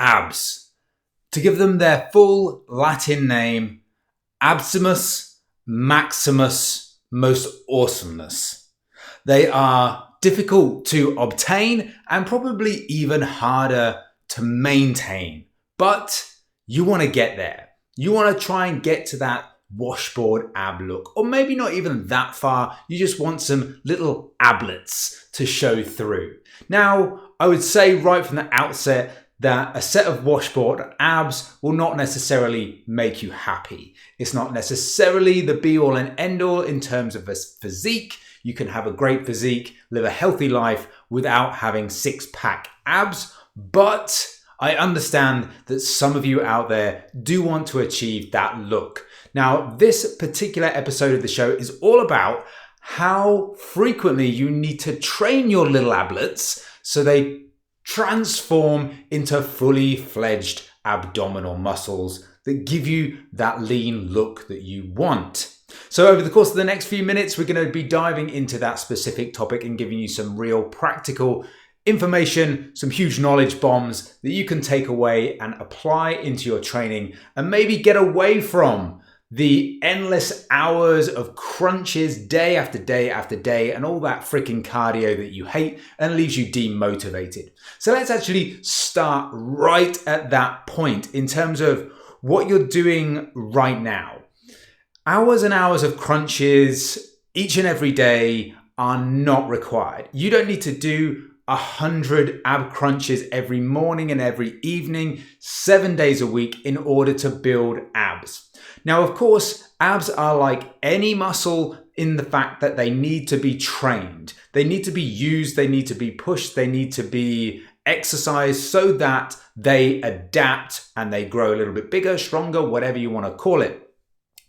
abs. To give them their full Latin name, Absimus Maximus Most Awesomeness. They are difficult to obtain and probably even harder to maintain, but you want to get there. You want to try and get to that washboard ab look, or maybe not even that far. You just want some little ablets to show through. Now, I would say right from the outset that a set of washboard abs will not necessarily make you happy. It's not necessarily the be all and end all in terms of a physique. You can have a great physique, live a healthy life without having six-pack abs, but I understand that some of you out there do want to achieve that look. Now, this particular episode of the show is all about how frequently you need to train your little ablets so they transform into fully fledged abdominal muscles that give you that lean look that you want. So over the course of the next few minutes, we're going to be diving into that specific topic and giving you some real practical information, some huge knowledge bombs that you can take away and apply into your training and maybe get away from the endless hours of crunches day after day after day and all that freaking cardio that you hate and leaves you demotivated. So let's actually start right at that point in terms of what you're doing right now. Hours and hours of crunches each and every day are not required. You don't need to do 100 ab crunches every morning and every evening, 7 days a week in order to build abs. Now, of course, abs are like any muscle in the fact that they need to be trained. They need to be used, they need to be pushed, they need to be exercised so that they adapt and they grow a little bit bigger, stronger, whatever you want to call it.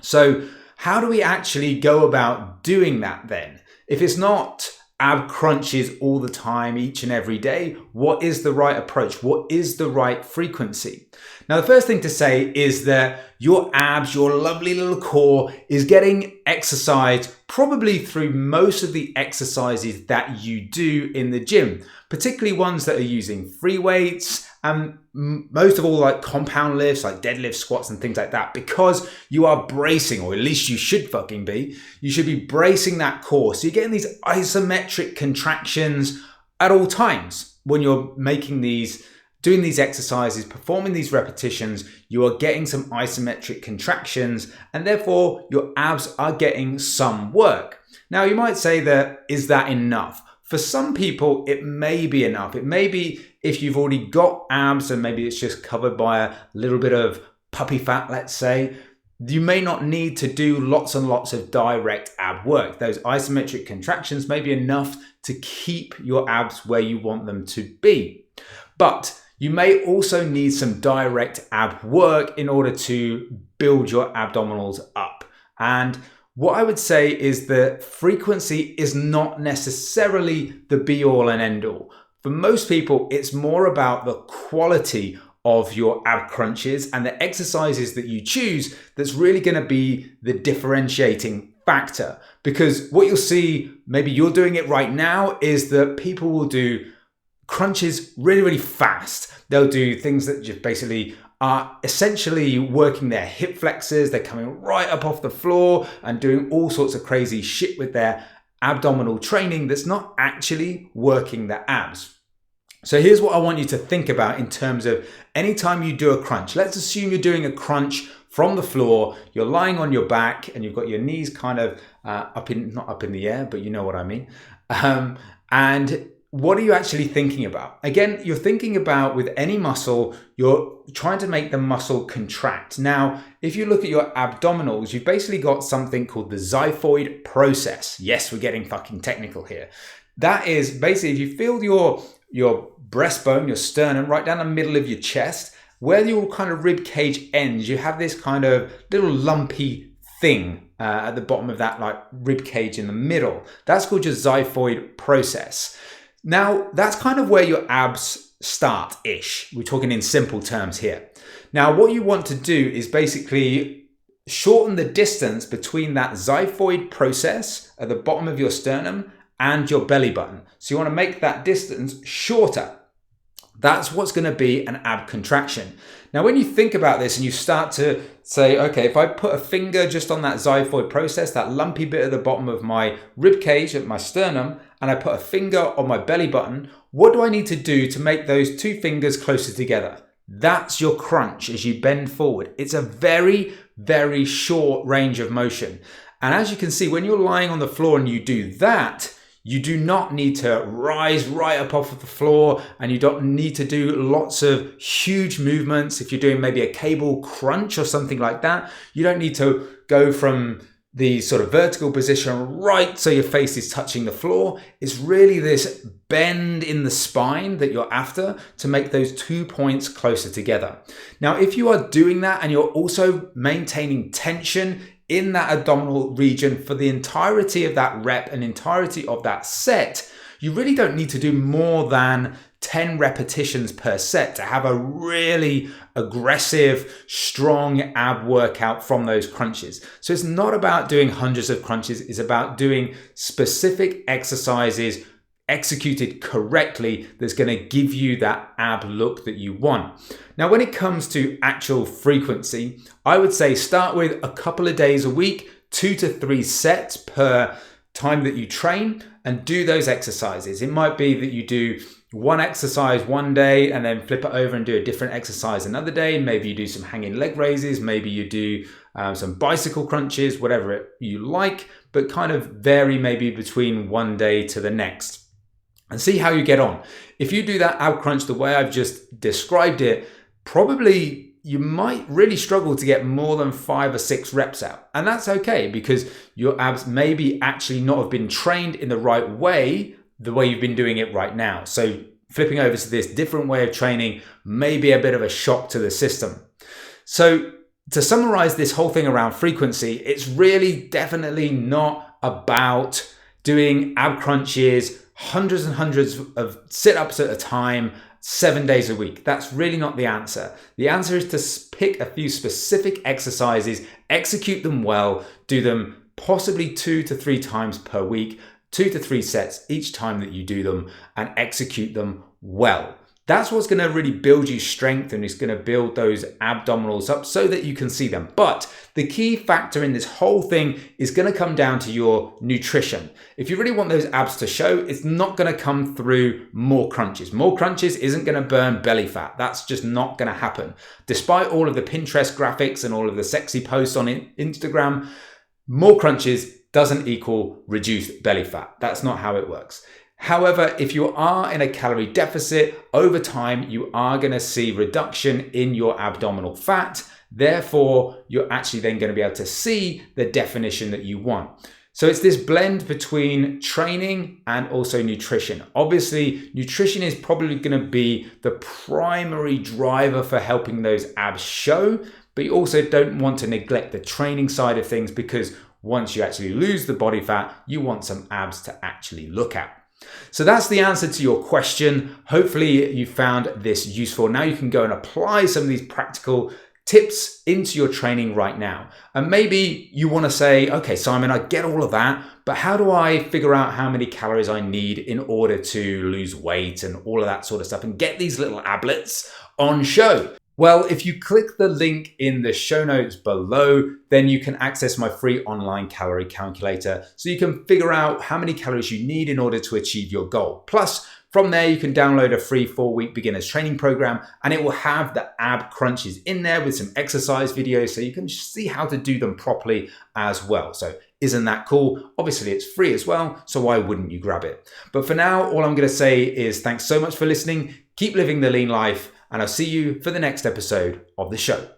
So how do we actually go about doing that then? If it's not ab crunches all the time, each and every day, what is the right approach? What is the right frequency? Now, the first thing to say is that your abs, your lovely little core, is getting exercised probably through most of the exercises that you do in the gym, particularly ones that are using free weights and most of all like compound lifts, like deadlifts, squats and things like that, because you are bracing, or at least you should fucking be. You should be bracing that core. So you're getting these isometric contractions at all times when you're doing these exercises, performing these repetitions. You are getting some isometric contractions and therefore your abs are getting some work. Now you might say that, is that enough? For some people, it may be enough. It may be if you've already got abs and maybe it's just covered by a little bit of puppy fat, let's say, you may not need to do lots and lots of direct ab work. Those isometric contractions may be enough to keep your abs where you want them to be. But you may also need some direct ab work in order to build your abdominals up. And what I would say is that frequency is not necessarily the be all and end all. For most people, it's more about the quality of your ab crunches and the exercises that you choose that's really going to be the differentiating factor. Because what you'll see, maybe you're doing it right now, is that people will do crunches really, really fast. They'll do things that just basically are essentially working their hip flexors. They're coming right up off the floor and doing all sorts of crazy shit with their abdominal training that's not actually working the abs. So here's what I want you to think about in terms of anytime you do a crunch. Let's assume you're doing a crunch from the floor. You're lying on your back and you've got your knees kind of not up in the air, but you know what I mean. And what are you actually thinking about? Again, you're thinking about, with any muscle, you're trying to make the muscle contract. Now, if you look at your abdominals, you've basically got something called the xiphoid process. Yes, we're getting fucking technical here. That is basically, if you feel your breastbone, your sternum, right down the middle of your chest, where your kind of rib cage ends, you have this kind of little lumpy thing at the bottom of that like rib cage in the middle. That's called your xiphoid process. Now, that's kind of where your abs start-ish. We're talking in simple terms here. Now, what you want to do is basically shorten the distance between that xiphoid process at the bottom of your sternum and your belly button. So you want to make that distance shorter. That's what's going to be an ab contraction. Now, when you think about this and you start to say, okay, if I put a finger just on that xiphoid process, that lumpy bit at the bottom of my rib cage at my sternum, and I put a finger on my belly button, what do I need to do to make those two fingers closer together? That's your crunch as you bend forward. It's a very, very short range of motion. And as you can see, when you're lying on the floor and you do that, you do not need to rise right up off of the floor, and you don't need to do lots of huge movements. If you're doing maybe a cable crunch or something like that, you don't need to go from the sort of vertical position right so your face is touching the floor. It's really this bend in the spine that you're after to make those 2 points closer together. Now, if you are doing that and you're also maintaining tension in that abdominal region for the entirety of that rep and entirety of that set, you really don't need to do more than 10 repetitions per set to have a really aggressive, strong ab workout from those crunches. So it's not about doing hundreds of crunches, it's about doing specific exercises executed correctly that's going to give you that ab look that you want. Now, when it comes to actual frequency, I would say start with a couple of days a week, 2 to 3 sets per time that you train, and do those exercises. It might be that you do one exercise one day and then flip it over and do a different exercise another day. Maybe you do some hanging leg raises, maybe you do some bicycle crunches, whatever you like, but kind of vary maybe between one day to the next and see how you get on. If you do that ab crunch the way I've just described it, probably you might really struggle to get more than 5 or 6 reps out. And that's okay, because your abs maybe actually not have been trained in the right way, the way you've been doing it right now. So flipping over to this different way of training may be a bit of a shock to the system. So to summarize this whole thing around frequency, it's really definitely not about doing ab crunches, hundreds and hundreds of sit-ups at a time, 7 days a week. That's really not the answer. The answer is to pick a few specific exercises, execute them well, do them possibly 2 to 3 times per week, 2 to 3 sets each time that you do them, and execute them well. That's what's going to really build you strength, and it's going to build those abdominals up so that you can see them. But the key factor in this whole thing is going to come down to your nutrition. If you really want those abs to show, it's not going to come through more crunches. More crunches isn't going to burn belly fat. That's just not going to happen. Despite all of the Pinterest graphics and all of the sexy posts on Instagram, more crunches doesn't equal reduced belly fat. That's not how it works. However, if you are in a calorie deficit, over time, you are going to see reduction in your abdominal fat. Therefore, you're actually then going to be able to see the definition that you want. So it's this blend between training and also nutrition. Obviously, nutrition is probably going to be the primary driver for helping those abs show, but you also don't want to neglect the training side of things, because once you actually lose the body fat, you want some abs to actually look at. So that's the answer to your question. Hopefully you found this useful. Now you can go and apply some of these practical tips into your training right now. And maybe you want to say, okay, Simon, I get all of that, but how do I figure out how many calories I need in order to lose weight and all of that sort of stuff and get these little ablets on show? Well, if you click the link in the show notes below, then you can access my free online calorie calculator, so you can figure out how many calories you need in order to achieve your goal. Plus, from there, you can download a free 4-week beginner's training program, and it will have the ab crunches in there with some exercise videos, so you can see how to do them properly as well. So isn't that cool? Obviously, it's free as well, so why wouldn't you grab it? But for now, all I'm going to say is thanks so much for listening. Keep living the lean life, and I'll see you for the next episode of the show.